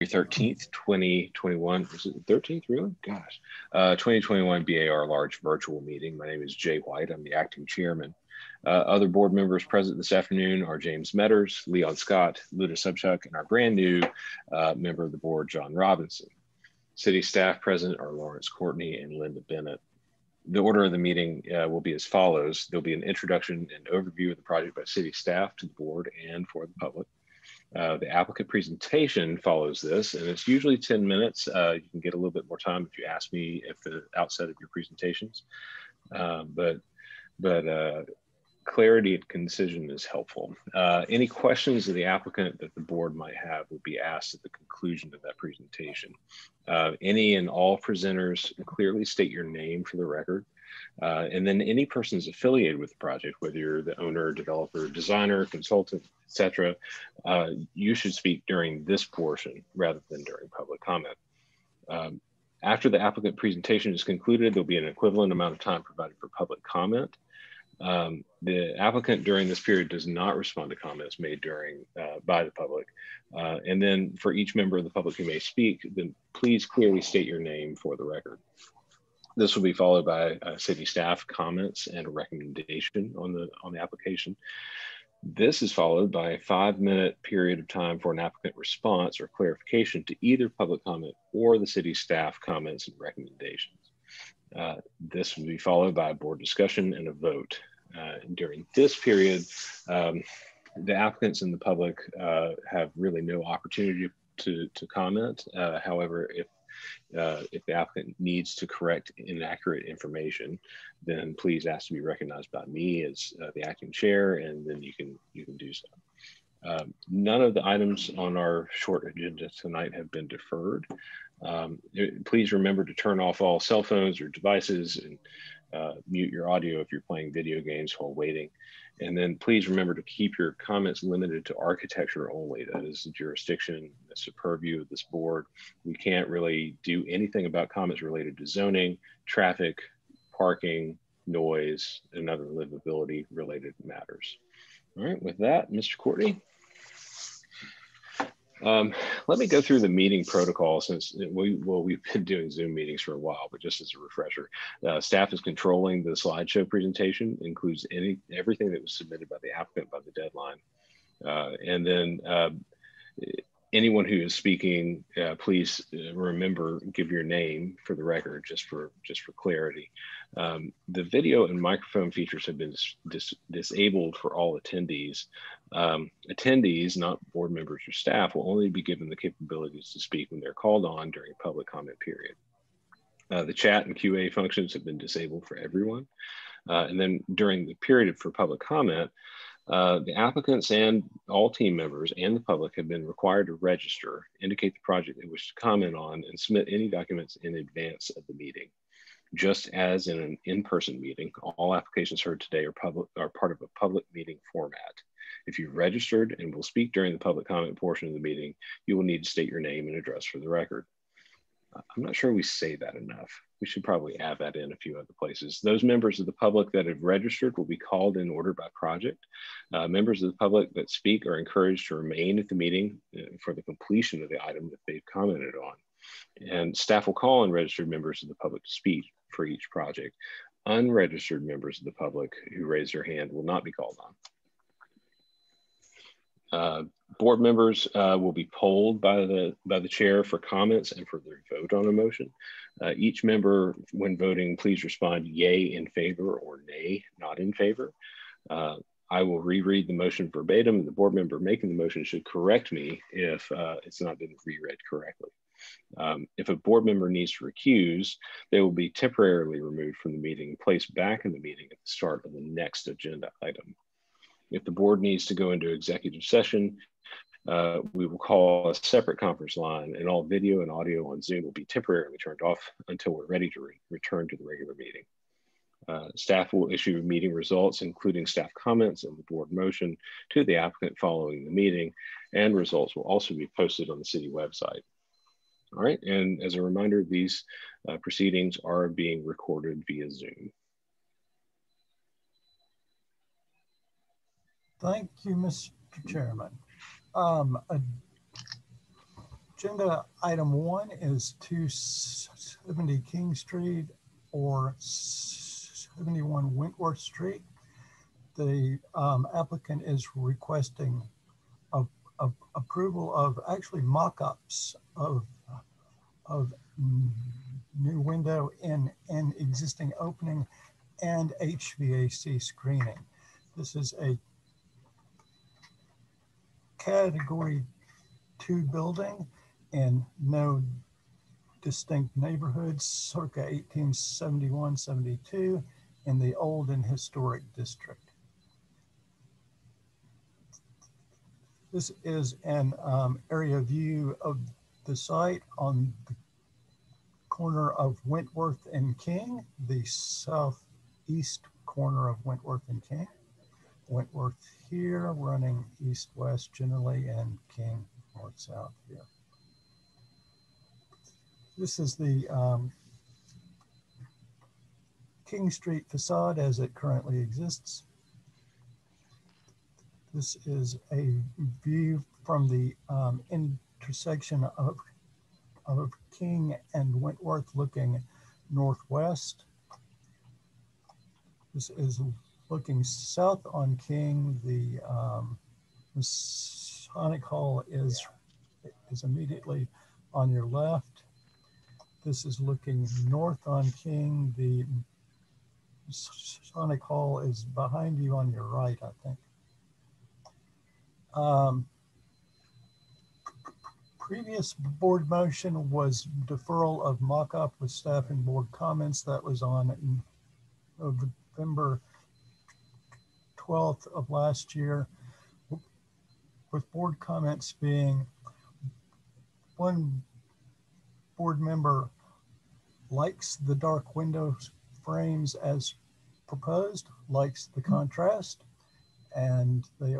13th, 2021. Is it the 13th, really? Gosh. 2021 BAR large virtual meeting. My name is Jay White. I'm the acting chairman. Other board members present this afternoon are James Metters, Leon Scott, Luda Subchuck, and our brand new member of the board, John Robinson. City staff present are Lawrence Courtney and Linda Bennett. The order of the meeting will be as follows. There'll be an introduction and overview of the project by city staff to the board and for the public. The applicant presentation follows this, and it's usually 10 minutes. You can get a little bit more time if you ask me at the outset of your presentations, but clarity and concision is helpful. Any questions of the applicant that the board might have would be asked at the conclusion of that presentation. Any and all presenters clearly state your name for the record. And then any persons affiliated with the project, whether you're the owner, developer, designer, consultant, etc., you should speak during this portion rather than during public comment. After the applicant presentation is concluded, there'll be an equivalent amount of time provided for public comment. The applicant during this period does not respond to comments made by the public. And then for each member of the public who may speak, then please clearly state your name for the record. This will be followed by city staff comments and a recommendation on the application. This is followed by a 5-minute period of time for an applicant response or clarification to either public comment or the city staff comments and recommendations. This will be followed by a board discussion and a vote. During this period, the applicants and the public have really no opportunity to comment. However, if the applicant needs to correct inaccurate information, then please ask to be recognized by me as the acting chair, and then you can do so. None of the items on our short agenda tonight have been deferred. Please remember to turn off all cell phones or devices and mute your audio if you're playing video games while waiting. And then please remember to keep your comments limited to architecture only. That is the jurisdiction, that's the purview of this board. We can't really do anything about comments related to zoning, traffic, parking, noise, and other livability related matters. All right, with that, Mr. Courtney. Let me go through the meeting protocol since we've been doing Zoom meetings for a while, but just as a refresher, staff is controlling the slideshow presentation, includes everything that was submitted by the applicant by the deadline. And then anyone who is speaking, please remember, give your name for the record, just for clarity. The video and microphone features have been disabled for all attendees. Attendees, not board members or staff, will only be given the capabilities to speak when they're called on during public comment period. The chat and QA functions have been disabled for everyone. And then during the period for public comment, the applicants and all team members and the public have been required to register, indicate the project they wish to comment on, and submit any documents in advance of the meeting. Just as in an in-person meeting, all applications heard today are part of a public meeting format. If you've registered and will speak during the public comment portion of the meeting, you will need to state your name and address for the record. I'm not sure we say that enough. We should probably add that in a few other places. Those members of the public that have registered will be called in order by project. Members of the public that speak are encouraged to remain at the meeting for the completion of the item that they've commented on. And staff will call on registered members of the public to speak for each project. Unregistered members of the public who raise their hand will not be called on. Board members will be polled by the chair for comments and for their vote on a motion. Each member, when voting, please respond yay in favor or nay not in favor. I will reread the motion verbatim. The board member making the motion should correct me if it's not been reread correctly. If a board member needs to recuse, they will be temporarily removed from the meeting and placed back in the meeting at the start of the next agenda item. If the board needs to go into executive session, we will call a separate conference line, and all video and audio on Zoom will be temporarily turned off until we're ready to return to the regular meeting. Staff will issue meeting results, including staff comments and the board motion, to the applicant following the meeting, and results will also be posted on the city website. All right, and as a reminder, these proceedings are being recorded via Zoom. Thank you, Mr. Chairman. Agenda item 1 is 270 King Street or 71 Wentworth Street. The applicant is requesting approval of actually mock-ups of new window in an existing opening and HVAC screening. This is a category 2 building in no distinct neighborhoods, circa 1871-72 in the old and historic district. This is an area view of the site on the corner of Wentworth and King, the southeast corner of Wentworth and King. Wentworth here, running east-west generally, and King north-south here. This is the King Street facade as it currently exists. This is a view from the intersection of King and Wentworth looking northwest. This is looking south on King. The Masonic Hall is immediately on your left. This is looking north on King. The Masonic Hall is behind you on your right, I think. Previous board motion was deferral of mock-up with staff and board comments. That was on November 12th of last year, with board comments being: one board member likes the dark window frames as proposed, likes the contrast, and they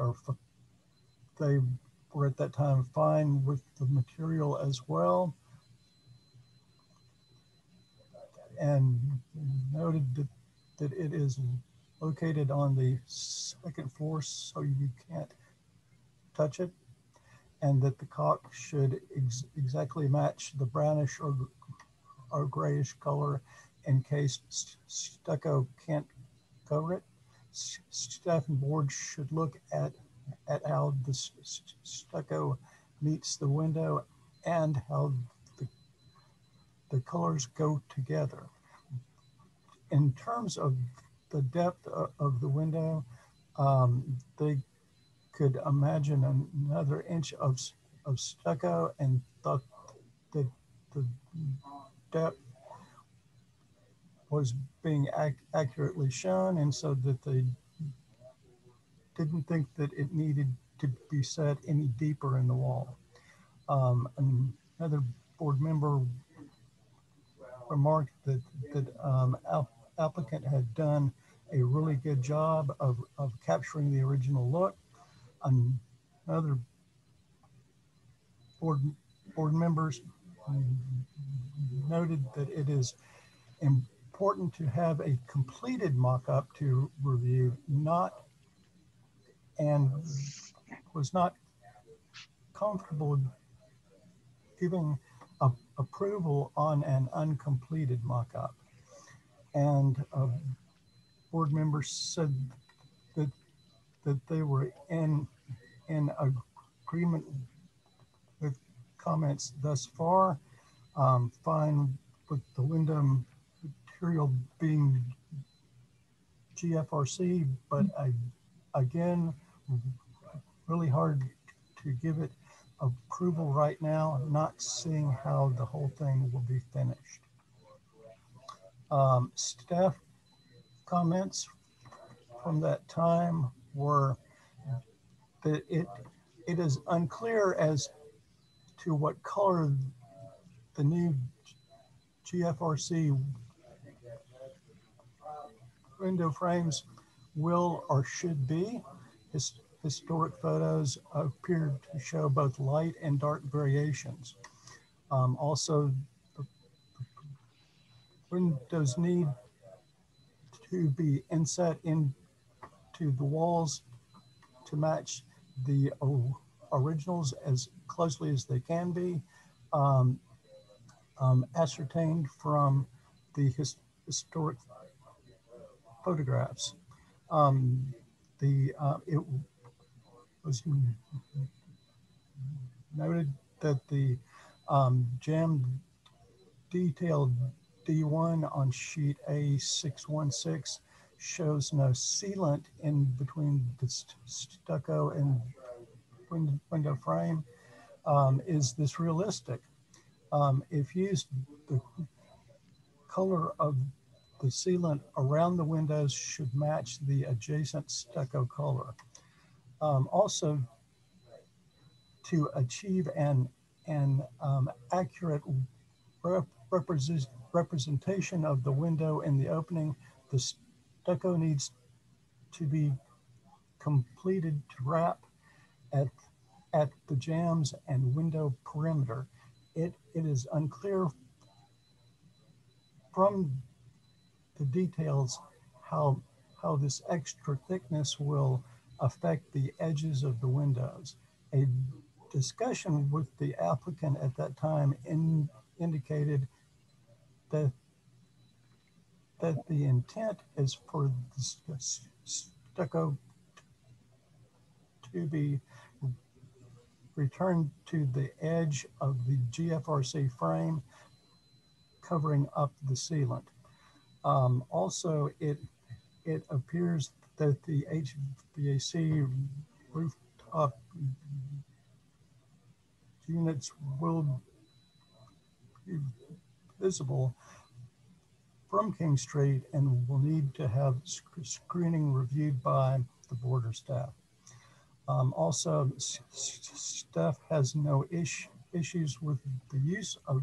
were at that time fine with the material as well, and noted that it is located on the second floor so you can't touch it, and that the caulk should exactly match the brownish or grayish color in case stucco can't cover it. Staff and board should look at how the stucco meets the window and how the colors go together. In terms of the depth of the window, they could imagine another inch of stucco and thought that the depth was being accurately shown, and so that they didn't think that it needed to be set any deeper in the wall. Another board member remarked that applicant had done a really good job of capturing the original look. Another board members noted that it is important to have a completed mock-up to review, and was not comfortable giving approval on an uncompleted mock-up. And board members said that they were in agreement with comments thus far, fine with the window material being GFRC, but again, really hard to give it approval right now, not seeing how the whole thing will be finished. Staff comments from that time were that it is unclear as to what color the new GFRC window frames will or should be. Historic photos appear to show both light and dark variations. Also, the windows need to be inset into the walls to match the originals as closely as they can be. ascertained from the historic photographs. It was noted that the jam detailed D1 on sheet A616 shows no sealant in between the stucco and window frame. Is this realistic? If used, the color of the sealant around the windows should match the adjacent stucco color. Also, to achieve an accurate representation of the window in the opening, the stucco needs to be completed to wrap at the jambs and window perimeter. It is unclear from the details how this extra thickness will affect the edges of the windows. A discussion with the applicant at that time indicated that the intent is for the stucco to be returned to the edge of the GFRC frame, covering up the sealant. Also, it appears that the HVAC rooftop units will be visible from King Street and will need to have screening reviewed by the board or staff. Also, staff has no issues with the use of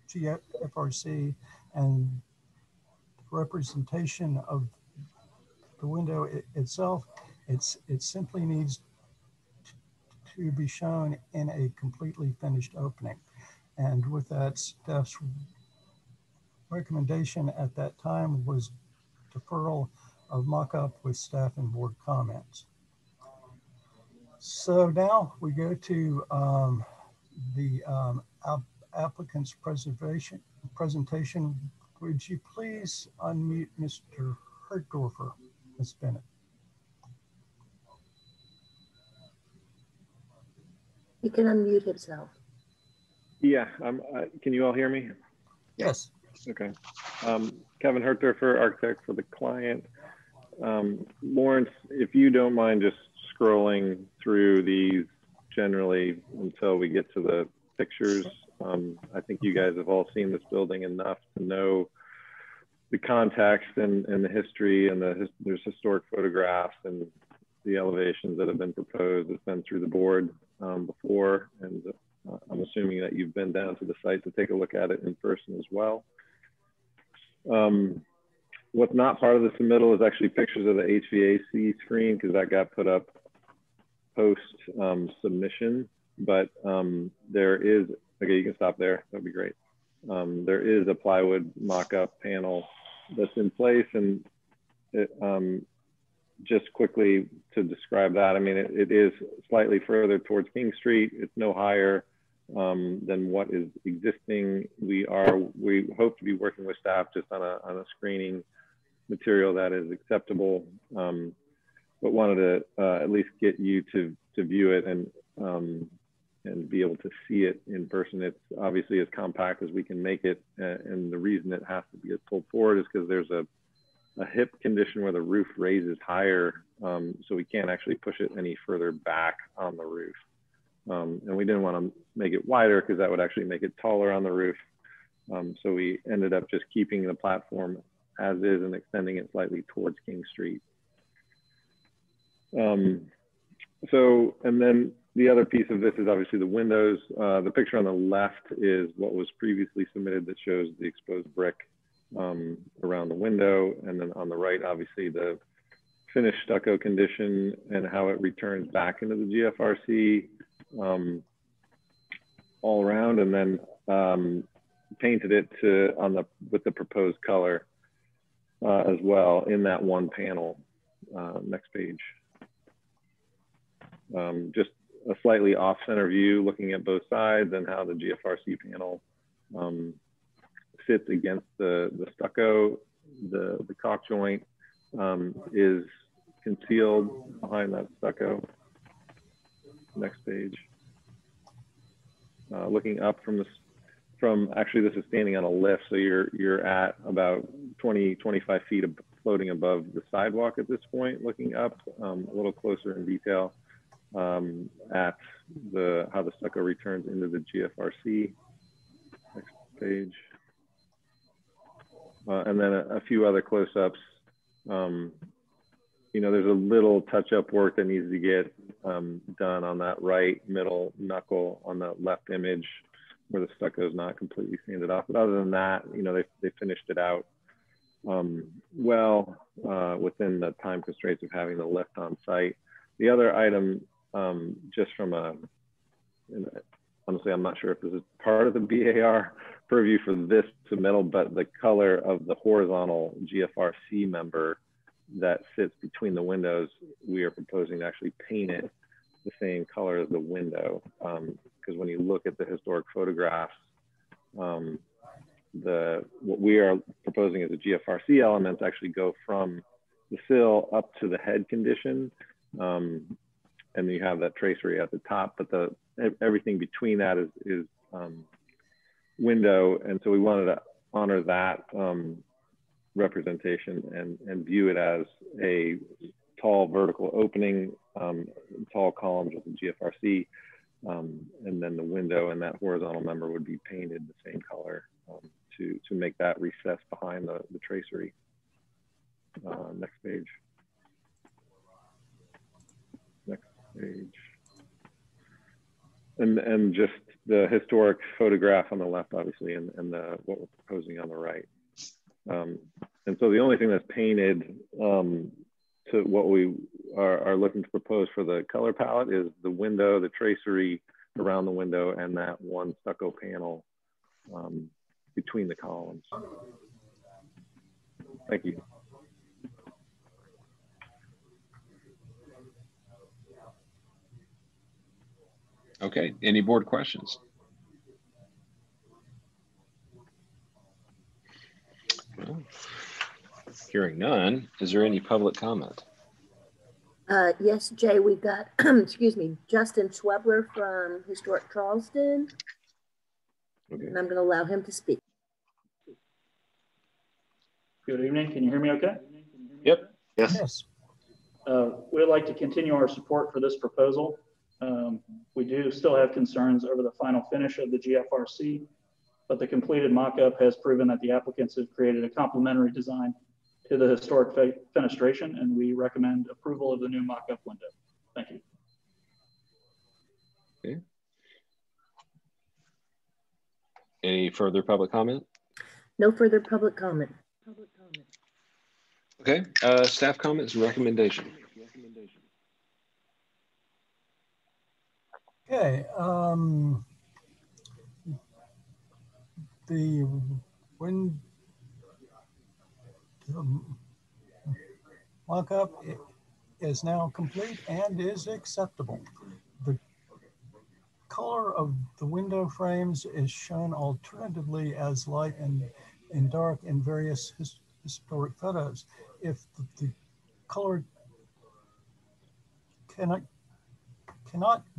GFRC and representation of the window itself. It simply needs to be shown in a completely finished opening. And with that, staff's recommendation at that time was deferral of mock-up with staff and board comments. So now we go to the applicant's presentation. Would you please unmute Mr. Hertdorfer, Ms. Bennett? He can unmute himself. Yeah, can you all hear me? Yes. Okay. Kevin Hertdorfer, architect for the client. Lawrence, if you don't mind just scrolling through these generally until we get to the pictures. I think you guys have all seen this building enough to know the context and the history, and there's historic photographs and the elevations that have been proposed. It's been through the board before, and I'm assuming that you've been down to the site to take a look at it in person as well. What's not part of the submittal is actually pictures of the HVAC screen, because that got put up post submission, but there is, okay, you can stop there, that'd be great. There is a plywood mock-up panel that's in place, and it, just quickly to describe that, I mean, it is slightly further towards King Street. It's no higher than what is existing. We hope to be working with staff just on a screening material that is acceptable, but wanted to at least get you to view it and be able to see it in person. It's obviously as compact as we can make it, and the reason it has to be pulled forward is because there's a hip condition where the roof raises higher, so we can't actually push it any further back on the roof. And we didn't want to make it wider because that would actually make it taller on the roof. So we ended up just keeping the platform as is and extending it slightly towards King Street. And then the other piece of this is obviously the windows. The picture on the left is what was previously submitted that shows the exposed brick around the window. And then on the right, obviously the finished stucco condition and how it returns back into the GFRC all around, and then painted it with the proposed color as well in that one panel. Next page. Just a slightly off-center view looking at both sides and how the GFRC panel sits against the stucco. The caulk joint is concealed behind that stucco. Next page. Looking up actually this is standing on a lift, so you're at about 20-25 feet of floating above the sidewalk at this point, looking up a little closer in detail at how the stucco returns into the GFRC. Next page. And then a few other close-ups. You know, there's a little touch-up work that needs to get done on that right middle knuckle on the left image where the stucco is not completely sanded off. But other than that, you know, they finished it out well within the time constraints of having the lift on site. The other item, just from honestly, I'm not sure if this is part of the BAR purview for this submittal, but the color of the horizontal GFRC member that sits between the windows, we are proposing to actually paint it the same color as the window. Because when you look at the historic photographs, what we are proposing as a GFRC elements actually go from the sill up to the head condition. And you have that tracery at the top, but everything between that is window. And so we wanted to honor that representation and view it as a tall vertical opening, tall columns with the GFRC, and then the window and that horizontal member would be painted the same color to make that recess behind the tracery. Next page. Next page. And just the historic photograph on the left, obviously, and what we're proposing on the right. And so the only thing that's painted to what we are looking to propose for the color palette is the window, the tracery around the window, and that one stucco panel between the columns. Thank you. Okay, any board questions? Well, hearing none, is there any public comment? Yes, Jay, we've got, excuse me, Justin Schwebler from Historic Charleston. Okay. And I'm going to allow him to speak. Good evening. Can you hear me okay? Yep. Yes. We'd like to continue our support for this proposal. We do still have concerns over the final finish of the GFRC, but the completed mock-up has proven that the applicants have created a complementary design to the historic fenestration, and we recommend approval of the new mock-up window. Thank you. Okay. Any further public comment? No further public comment. Okay, staff comments and recommendation. Okay, when the mock-up is now complete and is acceptable. The color of the window frames is shown alternatively as light and dark in various historic photos. If the color cannot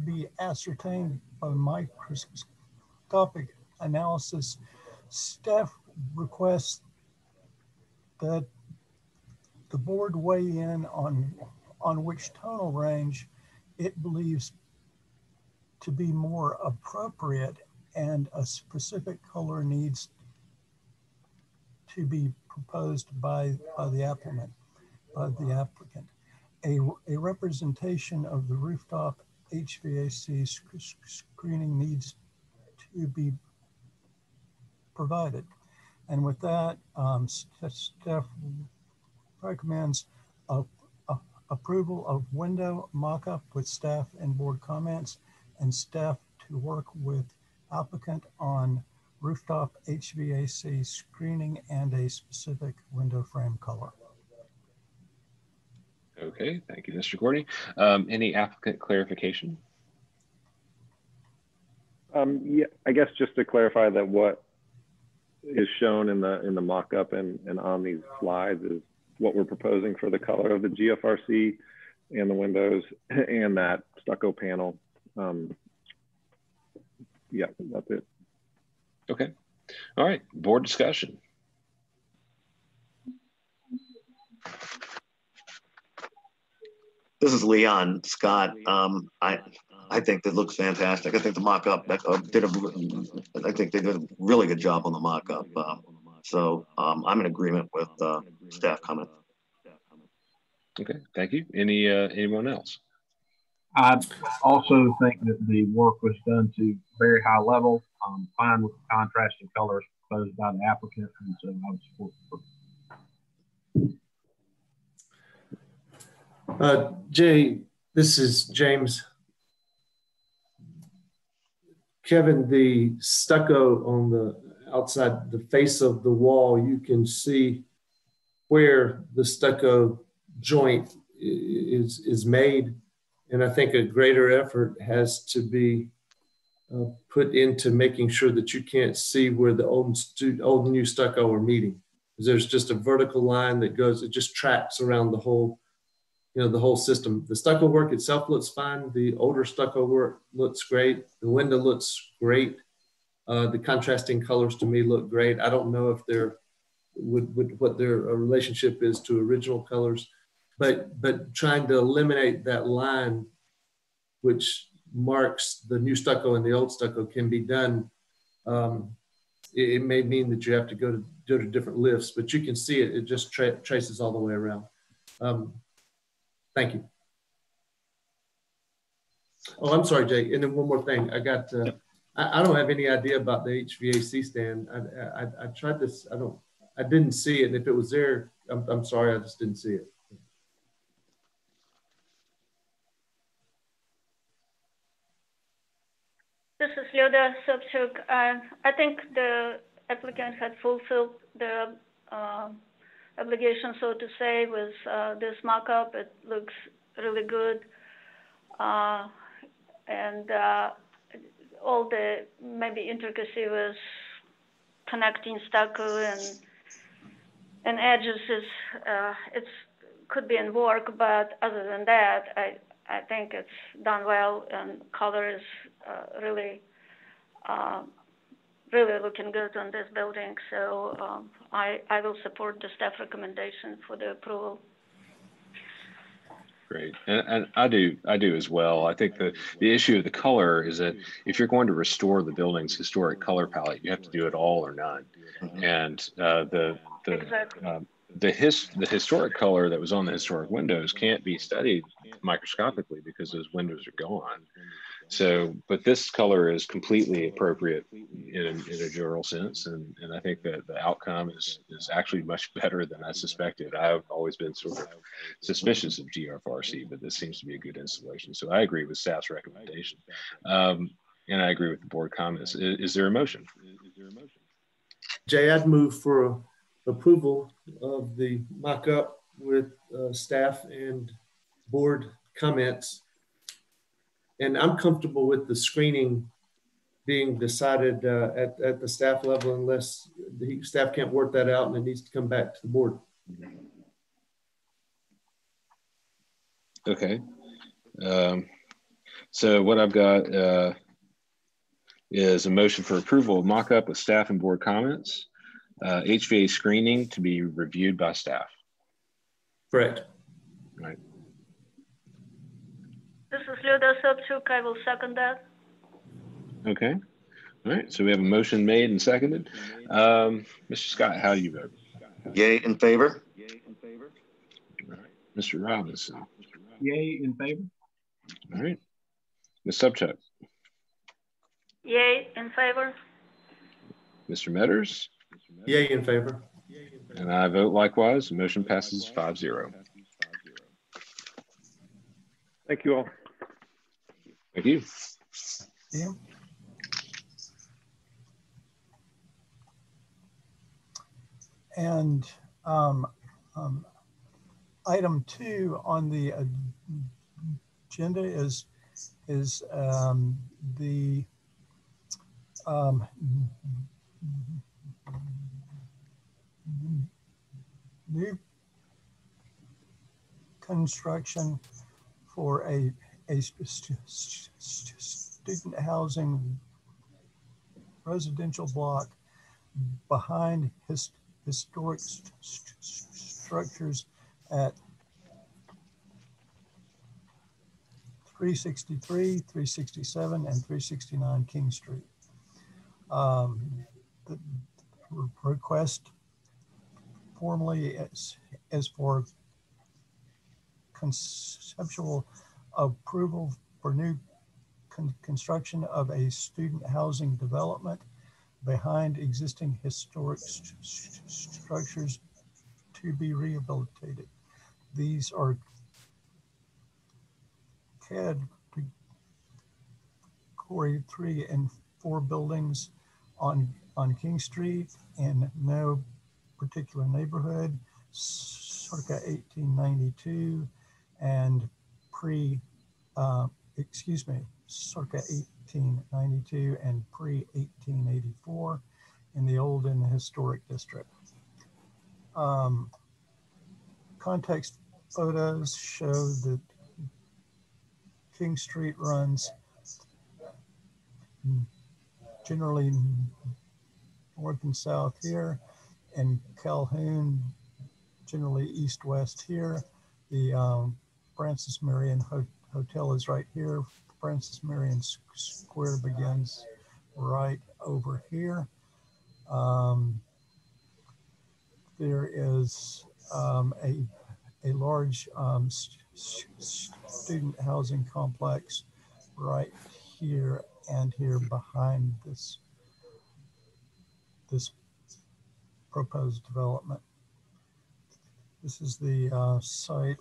be ascertained by microscopic analysis, staff requests that the board weigh in on which tonal range it believes to be more appropriate, and a specific color needs to be proposed by the applicant. A representation of the rooftop HVAC screening needs to be provided. And with that, staff recommends approval of window mock-up with staff and board comments, and staff to work with applicant on rooftop HVAC screening and a specific window frame color. Okay, thank you, Mr. Gordy. Any applicant clarification? Yeah, I guess just to clarify that what is shown in the mock-up and on these slides is what we're proposing for the color of the GFRC and the windows and that stucco panel. Yeah, that's it. Okay. All right. Board discussion. This is Leon Scott. I think that looks fantastic. I think the mock-up I think they did a really good job on the mock-up. So I'm in agreement with staff comment. Okay, thank you. Anyone else? I also think that the work was done to very high level. Fine with the contrasting colors proposed by the applicant, and so I would support. Jay, this is James. Kevin, the stucco on the outside, the face of the wall, you can see where the stucco joint is made. And I think a greater effort has to be put into making sure that you can't see where the old and new stucco are meeting. There's just a vertical line that goes, it just tracks around the whole, the whole system. The stucco work itself looks fine. The older stucco work looks great. The window looks great. The contrasting colors to me look great. I don't know if they're what their relationship is to original colors, but trying to eliminate that line, which marks the new stucco and the old stucco, can be done. It may mean that you have to go to different lifts, but you can see it. It just traces all the way around. Thank you. Oh, I'm sorry, Jay. And then one more thing. I got. I don't have any idea about the HVAC stand. I tried this. I didn't see it. And if it was there, I'm sorry. I just didn't see it. This is Lyoda Sobchuk. I think the applicant had fulfilled the obligation, so to say, with this mock-up. It looks really good. And all the maybe intricacy with connecting stucco and edges could be in work, but other than that, I think it's done well, and color is really looking good on this building. So I will support the staff recommendation for the approval. Great, and I do as well. I think the issue of the color is that if you're going to restore the building's historic color palette, you have to do it all or none. And the historic color that was on the historic windows can't be studied microscopically because those windows are gone. So, but this color is completely appropriate in a general sense, and I think that the outcome is actually much better than I suspected. I've always been sort of suspicious of GFRC, but this seems to be a good installation. So I agree with staff's recommendation, and I agree with the board comments. Is there a motion? Jay, I'd move for approval of the mock-up with staff and board comments. And I'm comfortable with the screening being decided at the staff level, unless the staff can't work that out and it needs to come back to the board. Okay. So what I've got is a motion for approval of mock-up with staff and board comments. HVA screening to be reviewed by staff. Correct. Right. This is Lyoda Sobchuk. I will second that. Okay. All right. So we have a motion made and seconded. Mr. Scott, how do you vote? Yay in favor. All right. Mr. Robinson. Yay in favor. All right. Ms. Sobchuk. Yay in favor. Mr. Metters. Yay in favor. And I vote likewise. The motion passes 5-0. Thank you all. Thank you. Yeah. And item 2 on the agenda is the New construction for a student housing residential block behind historic structures at 363, 367, and 369 King Street. The request formally is for conceptual approval for new construction of a student housing development behind existing historic structures to be rehabilitated. These are Category 3 and 4 buildings on King Street in no particular neighborhood, circa 1892 and circa 1892 and pre-1884 in the old and historic district. Context photos show that King Street runs generally north and south here, and Calhoun generally east-west here. The Francis Marion Hotel is right here. Francis Marion Square begins right over here. There is a large student housing complex right here and here behind this proposed development. This is the site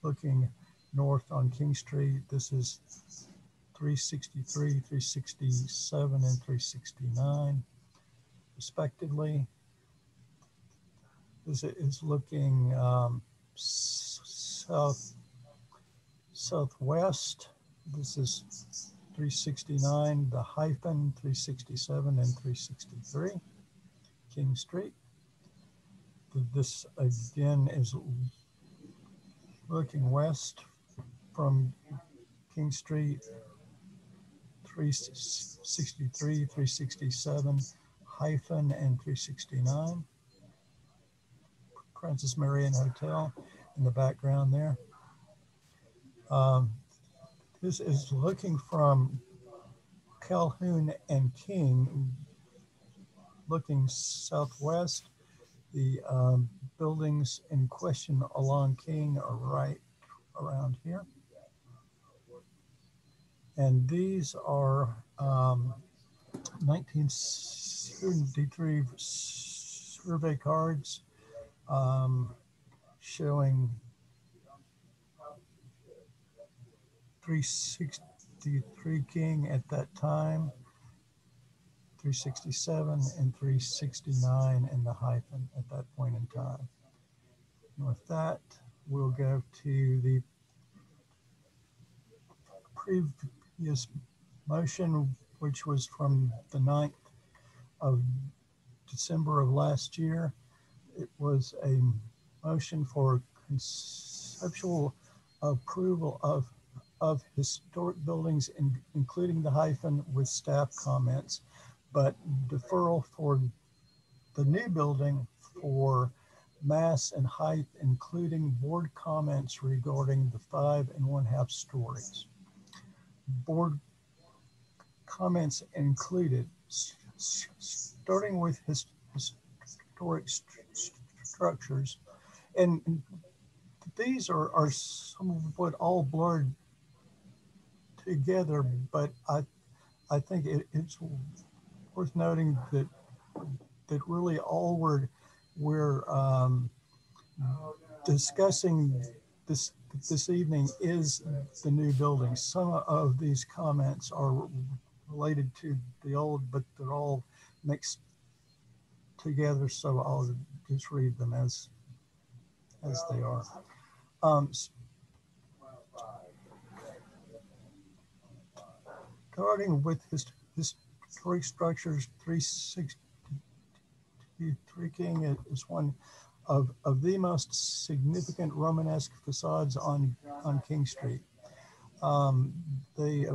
looking north on King Street. This is 363, 367, and 369, respectively. This is looking southwest. This is 369, the hyphen, 367, and 363, King Street. This again is looking west from King Street, 363, 367, hyphen, and 369. Francis Marion Hotel in the background there. This is looking from Calhoun and King, looking southwest. The buildings in question along King are right around here. And these are 1973 survey cards showing 363 King at that time, 367 and 369 in the hyphen at that point in time. And with that, we'll go to the previous motion, which was from the 9th of December of last year. It was a motion for conceptual approval of historic buildings, including the hyphen with staff comments, but deferral for the new building for mass and height, including board comments regarding the 5 1/2 stories. Board comments included, starting with historic structures, and these are somewhat all blurred together, but I think it's worth noting that really all we're discussing this evening is the new building. Some of these comments are related to the old, but they're all mixed together, so I'll just read them as they are. Starting with historic structures, 363 King is one of the most significant Romanesque facades on King Street. They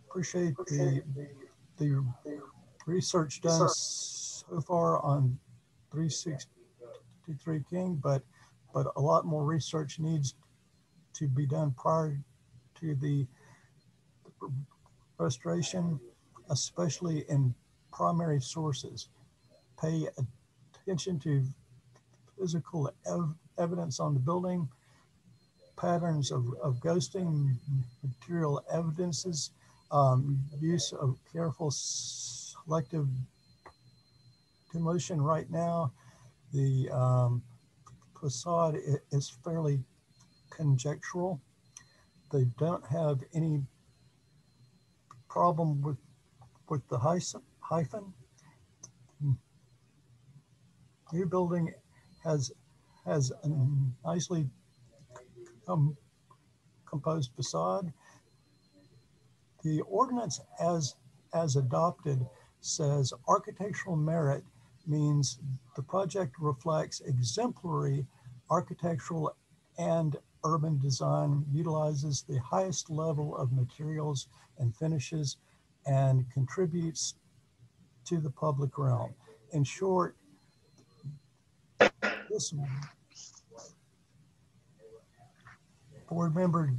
appreciate the research done so far on 363 King, but a lot more research needs to be done prior to the restoration, especially in primary sources. Pay attention to physical evidence on the building, patterns of ghosting, material evidences, use of careful selective demolition. Right now, the facade is fairly conjectural. They don't have any problem with the hyphen. New building has a nicely composed facade. The ordinance as adopted says architectural merit means the project reflects exemplary architectural and urban design, utilizes the highest level of materials and finishes, and contributes to the public realm. In short, this board member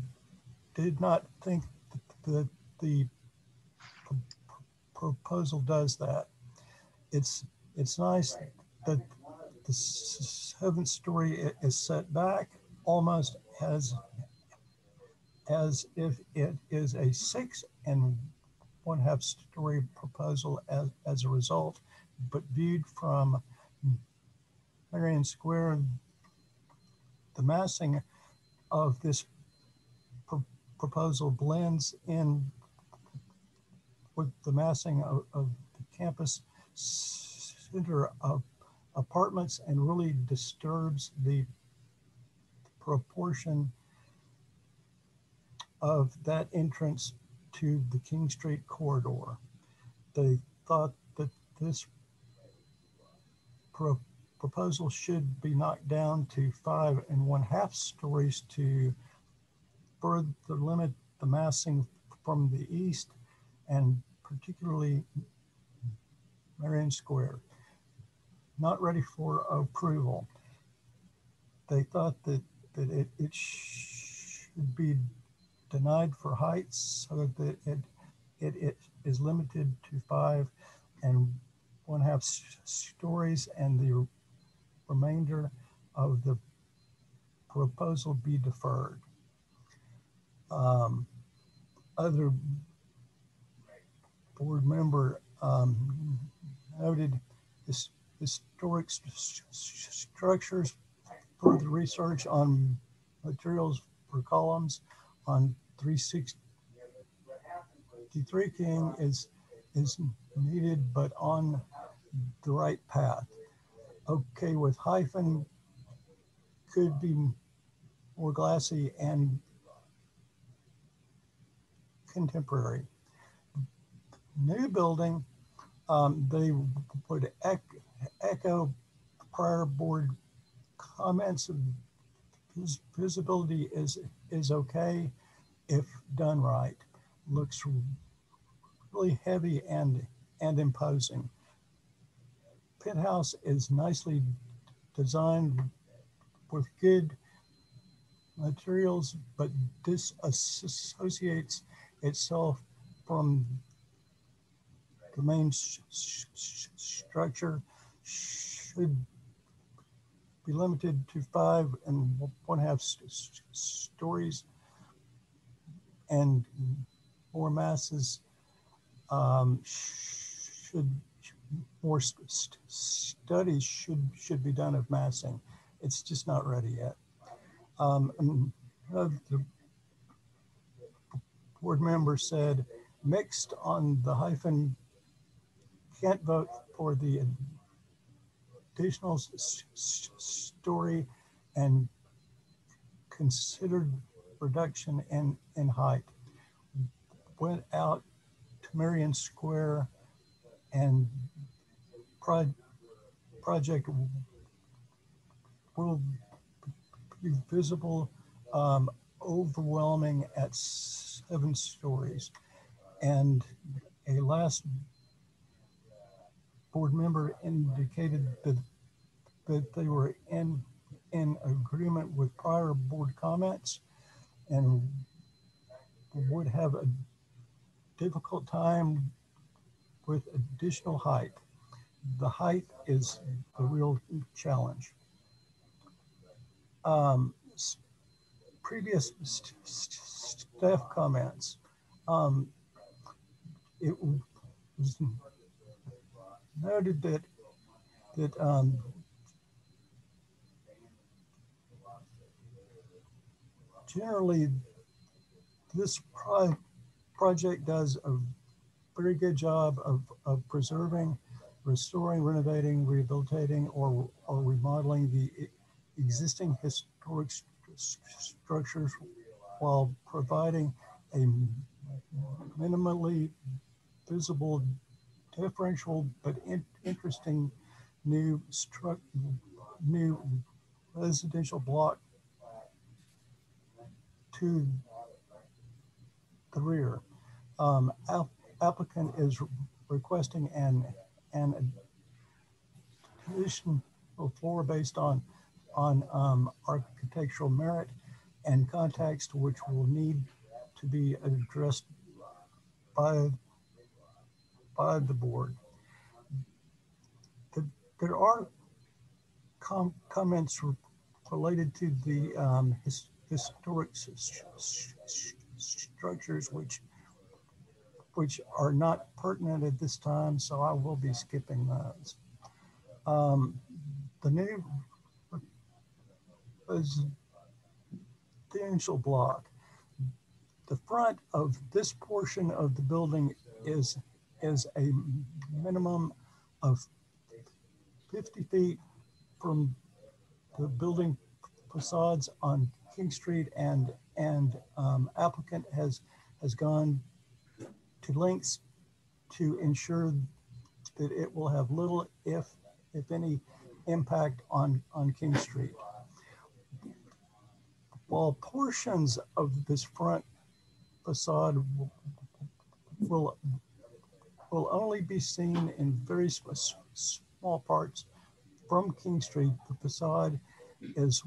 did not think that the proposal does that. It's nice that the 7th story is set back almost as if it is a 6 1/2 story proposal as a result, but viewed from Marion Square, the massing of this proposal blends in with the massing of the campus center of apartments and really disturbs the proportion of that entrance to the King Street corridor. They thought that this proposal should be knocked down to 5 1/2 stories to further limit the massing from the east and particularly Marion Square. Not ready for approval. They thought that it should be denied for height so that it is limited to 5 1/2 stories, and the remainder of the proposal be deferred. Other board member noted this historic structures, further research on materials for columns on 363 King is needed, but on the right path. Okay with hyphen, could be more glassy and contemporary. New building, they would echo prior board comments. Visibility is okay if done right. Looks really heavy and imposing. Penthouse is nicely designed with good materials, but disassociates itself from the main structure. Should be limited to 5 1/2 stories, and more masses more studies should be done of massing. It's just not ready yet. The board member said mixed on the hyphen, can't vote for the additional story and considered reduction in height. went out to Marion Square, and project will be visible, overwhelming at 7 stories. And a last board member indicated that they were in agreement with prior board comments and would have a difficult time with additional height. The height is the real challenge. Previous staff comments, it was noted that generally this project does a very good job of preserving, restoring, renovating, rehabilitating, or remodeling the existing historic structures while providing a minimally visible, differential, but interesting new residential block to the rear. Applicant is requesting an additional floor based on architectural merit and context, which will need to be addressed by the board. There are comments related to the historic structures which are not pertinent at this time, so I will be skipping those. The new residential block, the front of this portion of the building is a minimum of 50 feet from the building facades on King Street, and applicant has gone to lengths to ensure that it will have little, if any, impact on King Street. While portions of this front facade will only be seen in very small parts from King Street, the facade is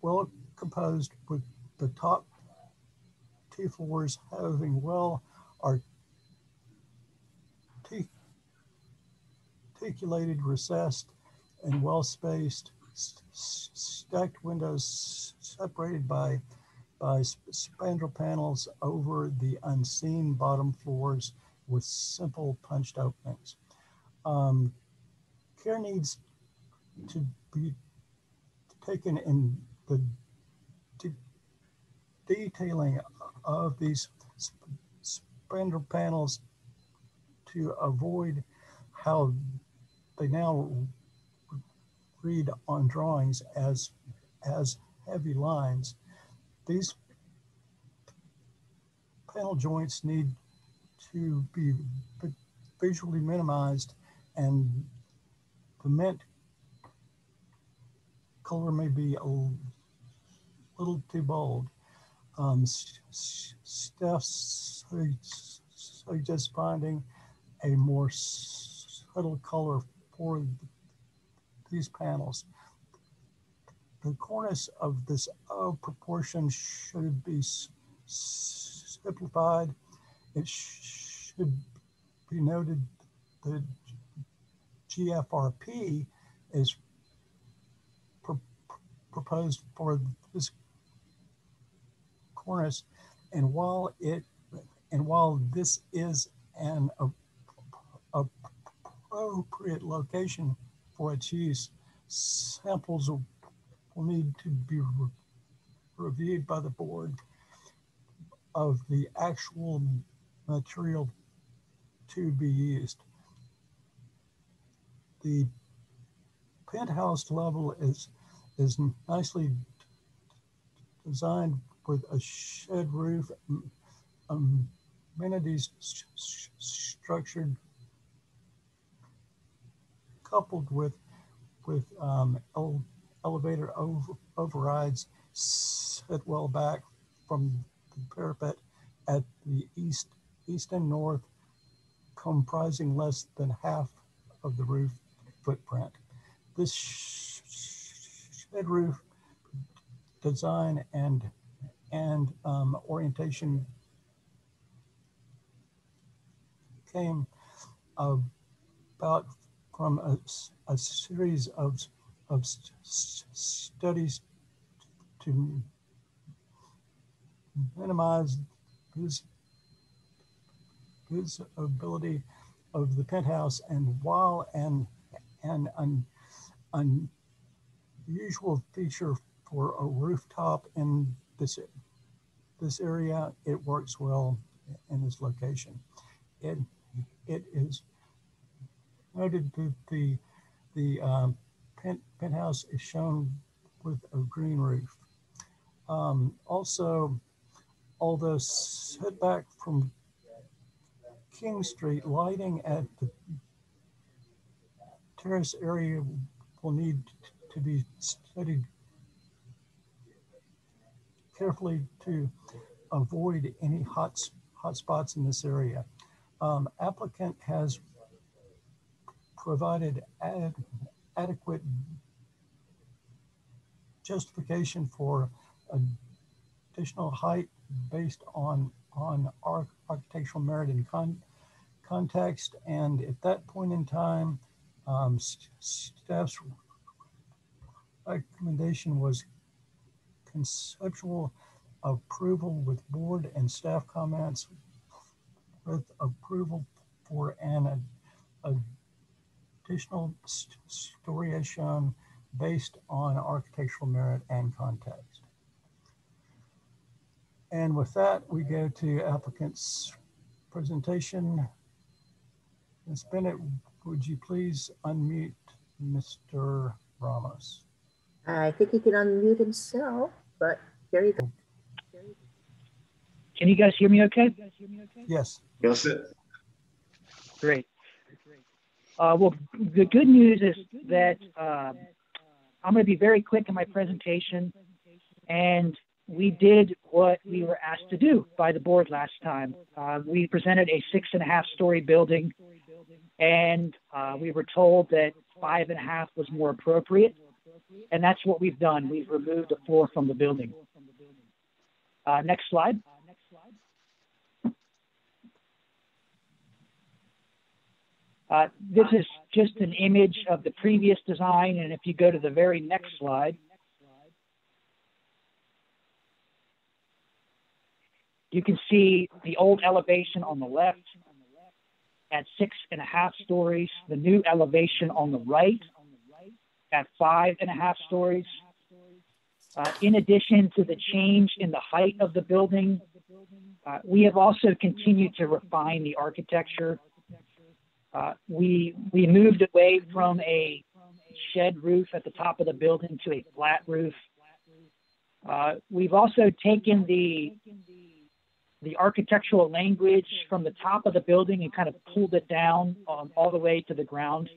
well composed, with the top 2 floors having well articulated, recessed, and well spaced stacked windows separated by spandrel panels over the unseen bottom floors with simple punched openings. Care needs to be taken in the detailing of these spandrel panels to avoid how they now read on drawings as heavy lines. These panel joints need to be visually minimized, and the mint color may be a little too bold. Staff suggests finding a more subtle color for these panels. The cornice of this proportion should be simplified. It should be noted that GFRP is proposed for this cornice, and while this is an appropriate location for its use, samples will need to be reviewed by the board of the actual material to be used. The penthouse level is nicely designed with a shed roof, amenities structured, coupled with elevator overrides, set well back from the parapet at the east and north, comprising less than half of the roof footprint. This shed roof design and orientation came about from a series of studies to minimize visibility of the penthouse, and while an unusual feature for a rooftop in this area, it works well in this location. It is noted that the penthouse is shown with a green roof. Also, although set back from King Street, lighting at the terrace area will need to be studied carefully to avoid any hot spots in this area. Applicant has provided adequate justification for additional height based on architectural merit and context, and at that point in time, staff's recommendation was conceptual approval with board and staff comments with approval for an additional story as shown based on architectural merit and context. And with that, we go to applicant's presentation. Ms. Bennett, would you please unmute Mr. Ramos? I think he can unmute himself, but there you go. Can you guys hear me okay? Yes. Yes. Great. Well, the good news is that I'm going to be very quick in my presentation, and we did what we were asked to do by the board last time. We presented a 6.5-story building, and we were told that 5.5 was more appropriate, and that's what we've done. We've removed a floor from the building. Next slide. This is just an image of the previous design, and if you go to the very next slide, you can see the old elevation on the left at 6.5 stories, the new elevation on the right at 5.5 stories. In addition to the change in the height of the building, we have also continued to refine the architecture. We moved away from a shed roof at the top of the building to a flat roof. We've also taken the architectural language from the top of the building and kind of pulled it down all the way to the ground.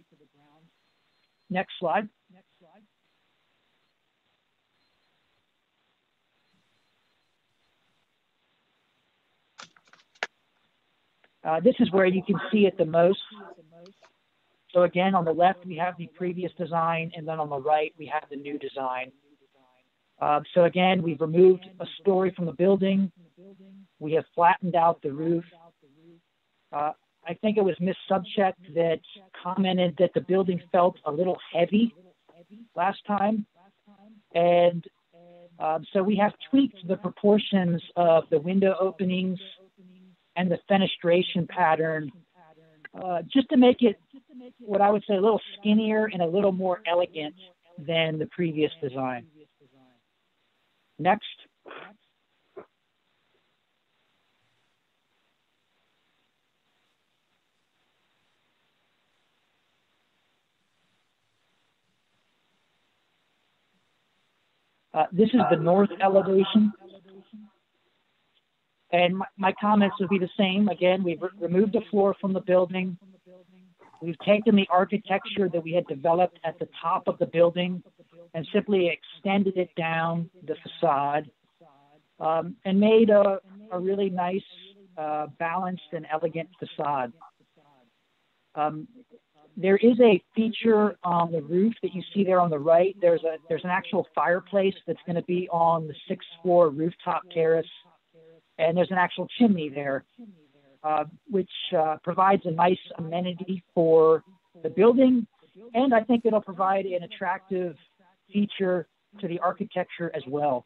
Next slide. This is where you can see it the most. So again, on the left, we have the previous design, and then on the right, we have the new design. So again, we've removed a story from the building. We have flattened out the roof. I think it was Ms. Subcheck that commented that the building felt a little heavy last time. And so we have tweaked the proportions of the window openings and the fenestration pattern, just to make it what I would say a little skinnier and a little more elegant than the previous design. Next. This is the north elevation. And my comments would be the same. Again, we've removed a floor from the building. We've taken the architecture that we had developed at the top of the building and simply extended it down the facade, and made a really nice, balanced and elegant facade. There is a feature on the roof that you see there on the right. There's an actual fireplace that's going to be on the 6th floor rooftop terrace, and there's an actual chimney there, which provides a nice amenity for the building, and I think it'll provide an attractive feature to the architecture as well.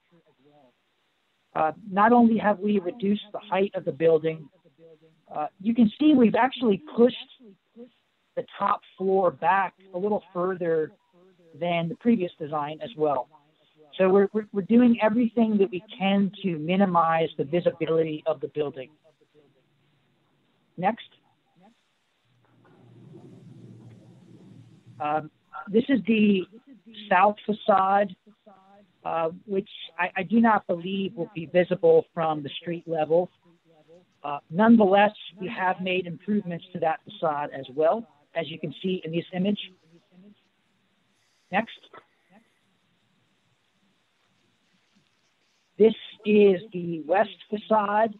Not only have we reduced the height of the building, you can see we've actually pushed the top floor back a little further than the previous design as well. So we're doing everything that we can to minimize the visibility of the building. Next. This is the south facade, which I do not believe will be visible from the street level. Nonetheless, we have made improvements to that facade as well, as you can see in this image. Next. This is the west facade,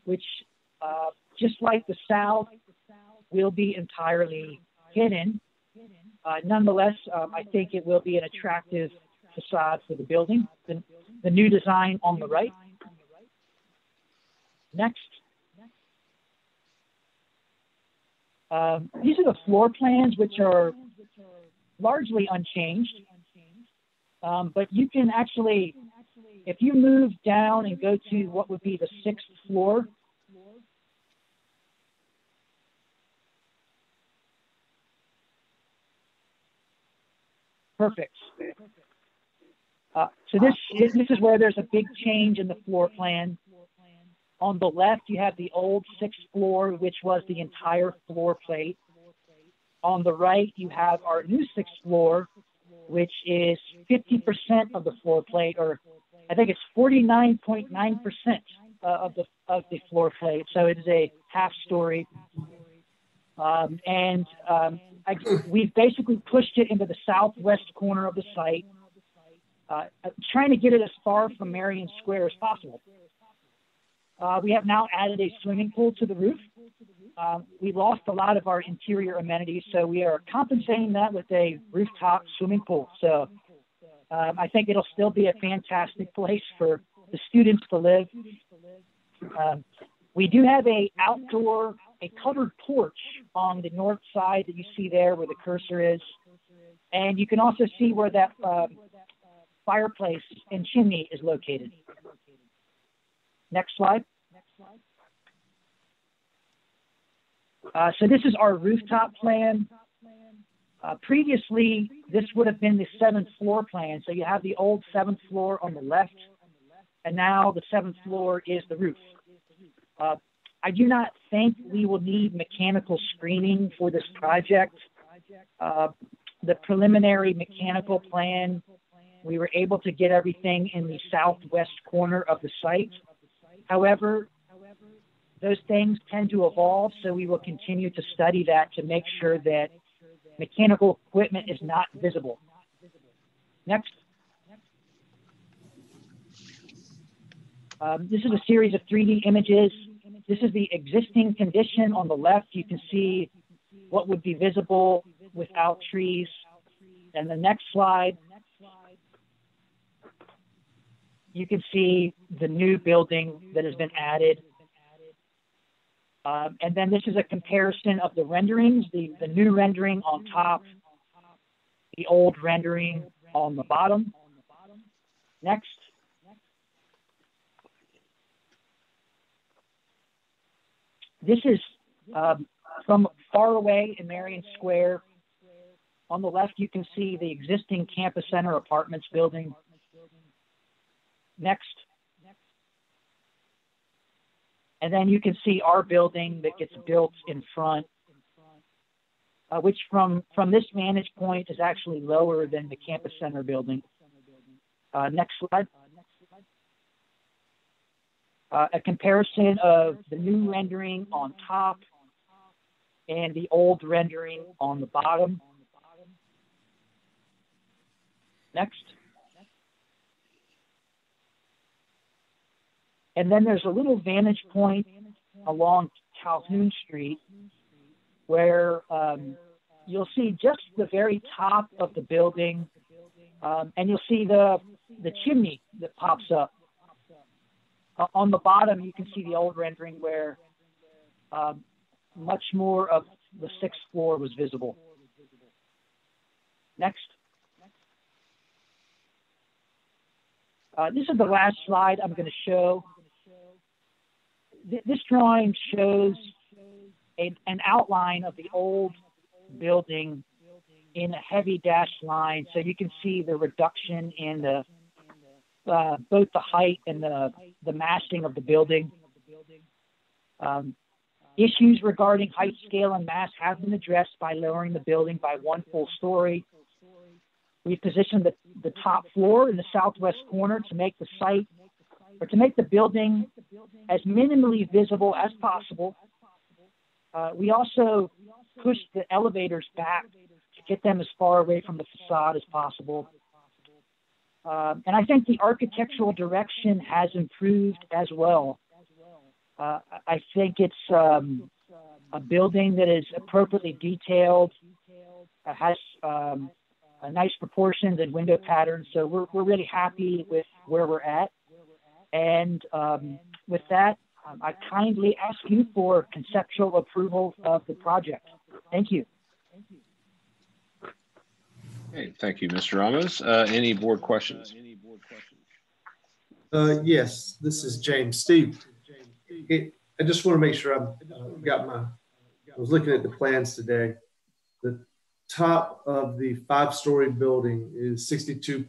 which, just like the south, will be entirely hidden. Nonetheless, I think it will be an attractive facade for the building. The new design on the right. Next. These are the floor plans, which are largely unchanged. But you can actually, if you move down and go to what would be the 6th floor, perfect. So this is where there's a big change in the floor plan. On the left, you have the old 6th floor, which was the entire floor plate. On the right, you have our new 6th floor, which is 50% of the floor plate, or I think it's 49.9% of the floor plate. So it is a half story. We've basically pushed it into the southwest corner of the site, trying to get it as far from Marion Square as possible. We have now added a swimming pool to the roof. We lost a lot of our interior amenities, so we are compensating that with a rooftop swimming pool. So I think it'll still be a fantastic place for the students to live. We do have a covered porch on the north side that you see there where the cursor is. And you can also see where that fireplace and chimney is located. Next slide. So this is our rooftop plan. Previously, this would have been the 7th floor plan. So you have the old 7th floor on the left, and now the 7th floor is the roof. I do not think we will need mechanical screening for this project. The preliminary mechanical plan, we were able to get everything in the southwest corner of the site. However, those things tend to evolve, so we will continue to study that to make sure that mechanical equipment is not visible. Next. This is a series of 3D images. This is the existing condition on the left. You can see what would be visible without trees. And the next slide, you can see the new building that has been added. And then this is a comparison of the renderings, the new rendering on top, the old rendering on the bottom. Next. This is from far away in Marion Square. On the left, you can see the existing Campus Center Apartments building. Next. And then you can see our building that gets built in front, which from this vantage point is actually lower than the Campus Center building. Next slide. A comparison of the new rendering on top and the old rendering on the bottom. Next. And then there's a little vantage point along Calhoun Street where you'll see just the very top of the building, and you'll see the chimney that pops up. On the bottom, you can see the old rendering where much more of the 6th floor was visible. Next. This is the last slide I'm going to show. This drawing shows an outline of the old building in a heavy dashed line, so you can see the reduction in the both the height and the massing of the building. Issues regarding height, scale, and mass have been addressed by lowering the building by 1 full story. We've positioned the top floor in the southwest corner to make the site, or to make the building as minimally visible as possible. We also pushed the elevators back to get them as far away from the facade as possible. And I think the architectural direction has improved as well. I think it's a building that is appropriately detailed, has nice proportions and window patterns. So we're really happy with where we're at. And with that, I kindly ask you for conceptual approval of the project. Thank you. Okay, thank you, Mr. Ramos. Any board questions? Yes, this is James. Steve, I just want to make sure I was looking at the plans today. The top of the 5-story building is 62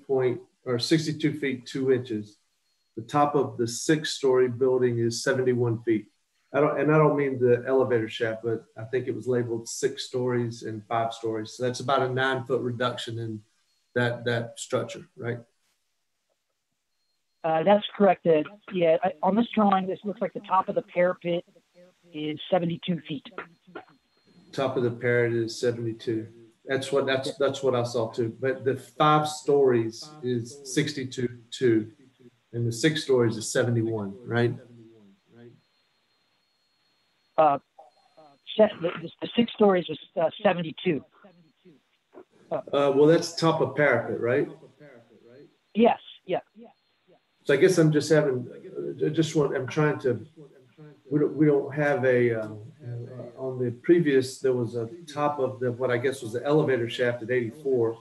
feet 2 inches. The top of the 6-story building is 71 feet. I don't mean the elevator shaft, but I think it was labeled 6 stories and 5 stories. So that's about a 9-foot reduction in that structure, right? That's correct. Yeah, on this drawing, this looks like the top of the parapet is 72 feet. Top of the parapet is 72. That's what I saw too. But the 5 stories is 62.2, and the 6 stories is 71, right? The 6 stories is 72. Well, that's top of parapet, right? Yes. Yeah. So I guess I'm just having, I'm trying to, we don't have on the previous, there was a top of what I guess was the elevator shaft at 84.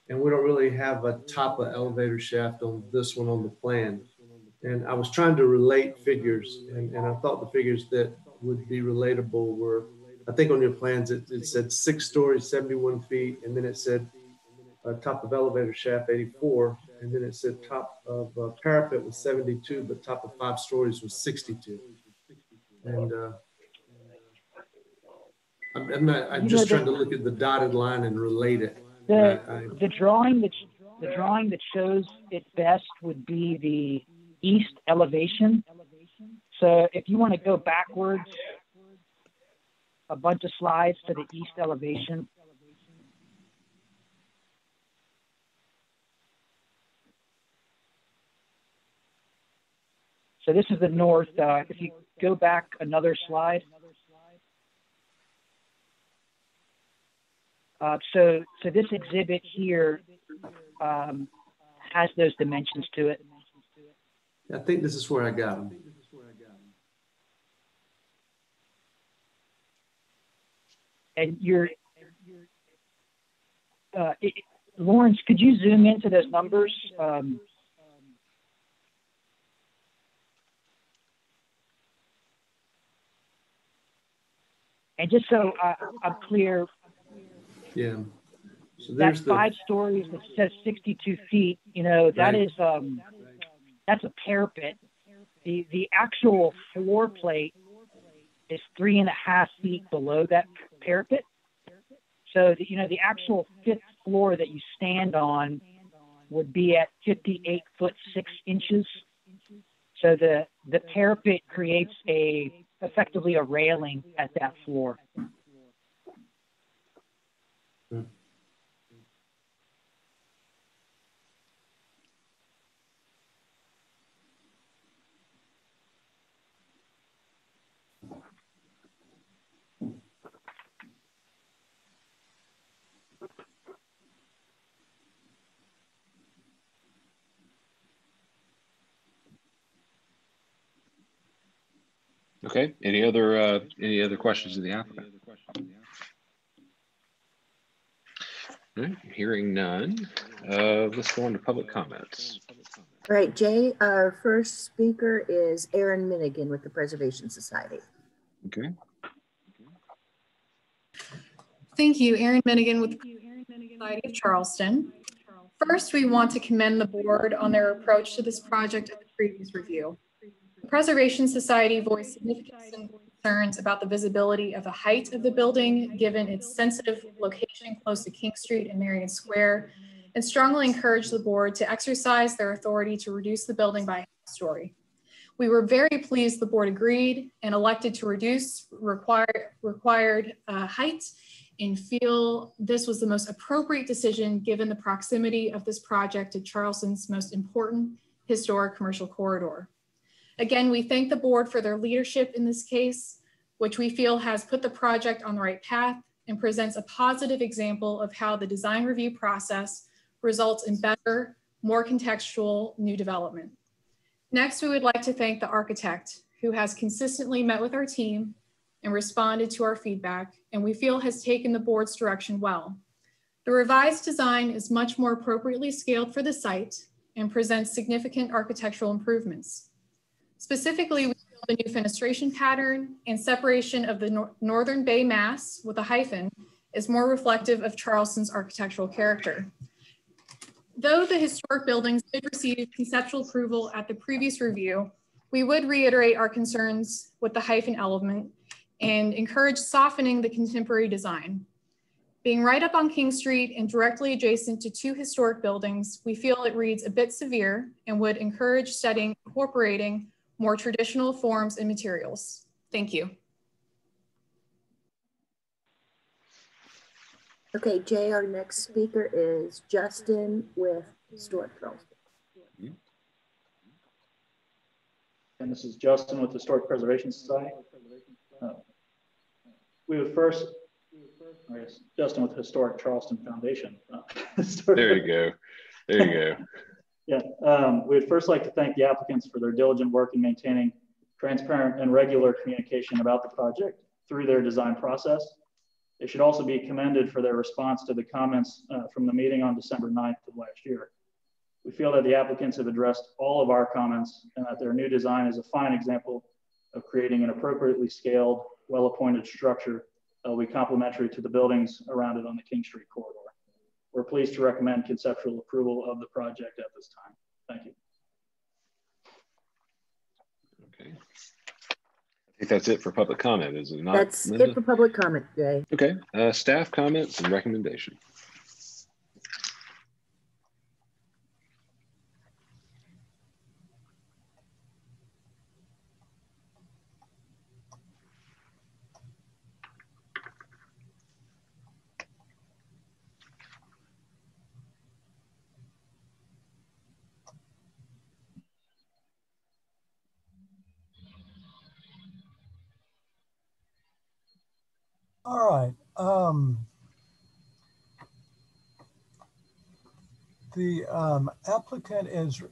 And we don't really have a top of elevator shaft on this one on the plan. And I was trying to relate figures, and I thought the figures that would be relatable were, I think on your plans, it said 6 stories, 71 feet, and then it said top of elevator shaft 84, and then it said top of parapet was 72, but top of 5 stories was 62. And I'm just trying to look at the dotted line and relate it. The drawing that shows it best would be the east elevation. So if you want to go backwards a bunch of slides to the east elevation. So this is the north. If you go back another slide. So this exhibit here has those dimensions to it. I think this is where I got them. And Lawrence, could you zoom into those numbers? And just so I'm clear, yeah. So there's that 5 stories that says 62 feet. You know, that is that's a parapet. The actual floor plate is 3.5 feet below that parapet. So the actual 5th floor that you stand on would be at 58 foot 6 inches. So the parapet creates effectively a railing at that floor. Okay. Any other questions of the applicant? All right. Hearing none. Let's go on to public comments. All right, Jay, our first speaker is Aaron Minigan with the Preservation Society. Okay. Thank you, Aaron Minigan with the Society of Charleston. First, we want to commend the board on their approach to this project at the previous review. The Preservation Society voiced significant concerns about the visibility of the height of the building, given its sensitive location close to King Street and Marion Square, and strongly encouraged the board to exercise their authority to reduce the building by half a story. We were very pleased the board agreed and elected to reduce required height, and feel this was the most appropriate decision given the proximity of this project to Charleston's most important historic commercial corridor. Again, we thank the board for their leadership in this case, which we feel has put the project on the right path and presents a positive example of how the design review process results in better, more contextual new development. Next, we would like to thank the architect who has consistently met with our team and responded to our feedback, and we feel has taken the board's direction well. The revised design is much more appropriately scaled for the site and presents significant architectural improvements. Specifically, we feel the new fenestration pattern and separation of the northern bay mass with a hyphen is more reflective of Charleston's architectural character. Though the historic buildings did receive conceptual approval at the previous review, we would reiterate our concerns with the hyphen element and encourage softening the contemporary design. Being right up on King Street and directly adjacent to two historic buildings, we feel it reads a bit severe and would encourage studying incorporating more traditional forms and materials. Thank you. Okay, Jay, our next speaker is Justin with Historic Charleston. And this is Justin with the Historic Preservation Society. We would first, I guess, Justin with the Historic Charleston Foundation. There you go. There you go. Yeah, we would first like to thank the applicants for their diligent work in maintaining transparent and regular communication about the project through their design process. They should also be commended for their response to the comments from the meeting on December 9th of last year. We feel that the applicants have addressed all of our comments and that their new design is a fine example of creating an appropriately scaled, well-appointed structure that will be complementary to the buildings around it on the King Street corridor. We're pleased to recommend conceptual approval of the project at this time. Thank you. Okay. I think that's it for public comment, is it not? That's Linda? it for public comment, Jay. Okay, staff comments and recommendation. All right. The applicant is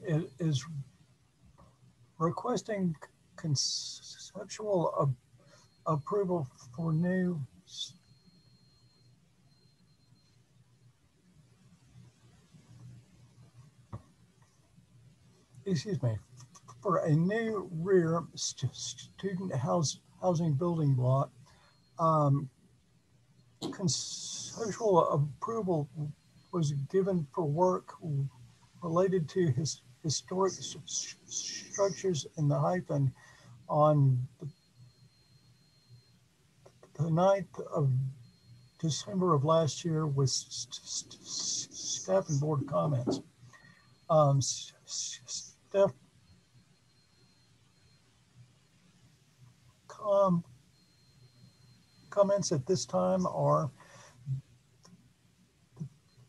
requesting conceptual approval for new for a new rear student housing building block. Conceptual approval was given for work related to his historic structures in the hyphen on the 9th of December of last year with staff and board comments. Staff comments at this time are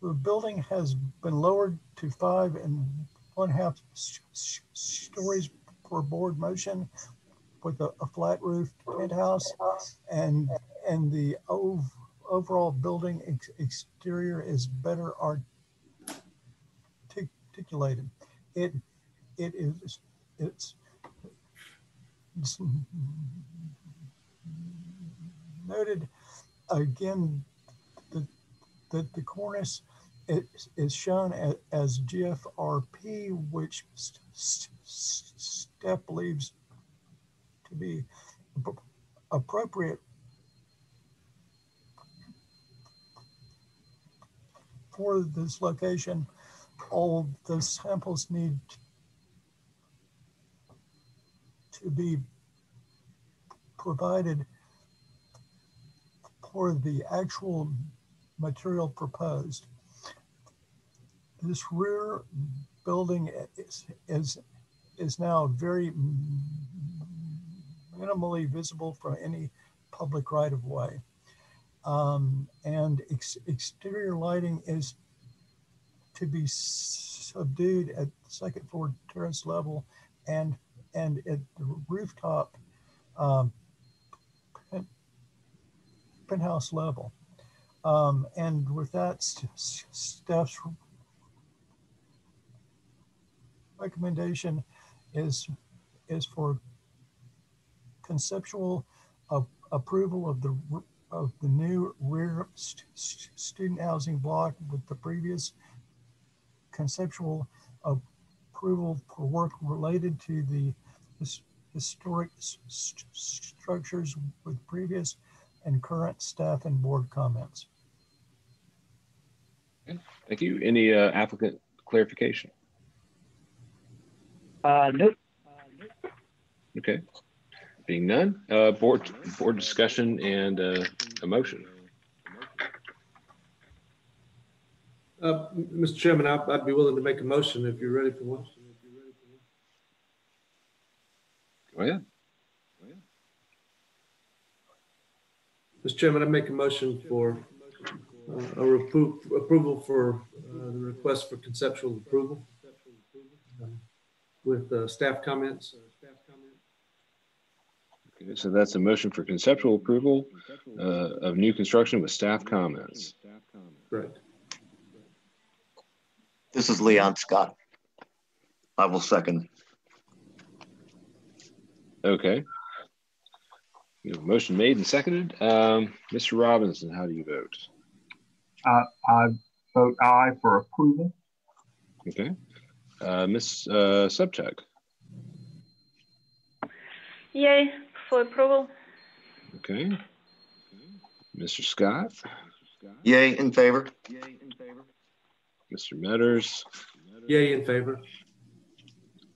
the building has been lowered to 5.5 stories per board motion with a flat roof penthouse, and the overall building exterior is better articulated. It's noted again that the cornice is shown as GFRP, which staff believes to be appropriate for this location. All the samples need to be provided for the actual material proposed. This rear building is now very minimally visible from any public right-of-way. And exterior lighting is to be subdued at the second floor terrace level and at the rooftop penthouse level. And with that, staff's recommendation is for conceptual approval of the new rear student housing block with the previous conceptual approval for work related to the historic structures with previous and current staff and board comments. Okay. Thank you. Any applicant clarification? Nope. Okay. Being none, board discussion and a motion. Mr. Chairman, I'd be willing to make a motion if you're ready for one. Go ahead. Mr. Chairman, I make a motion for approval for the request for conceptual approval with staff comments. Okay, so that's a motion for conceptual approval of new construction with staff comments. Right. This is Leon Scott. I will second. Okay. We have a motion made and seconded. Mr. Robinson, how do you vote? I vote aye for approval. Okay. Ms. Sobczak? Yay for approval. Okay. Mr. Scott? Yay in favor. Mr. Metters? Yay in favor.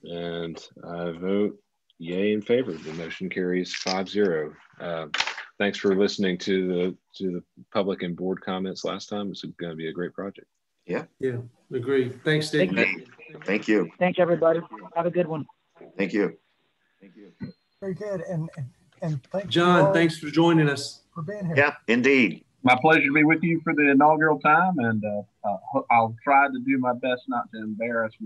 And I vote yay in favor. The motion carries 5-0. Thanks for listening to the public and board comments last time. It's going to be a great project. Yeah. Yeah, agreed. Thanks, Steve. Thank you. Thanks, everybody. Have a good one. Thank you. Very good. And thank John, thanks for joining us. For being here. Yeah, indeed. My pleasure to be with you for the inaugural time, and I'll try to do my best not to embarrass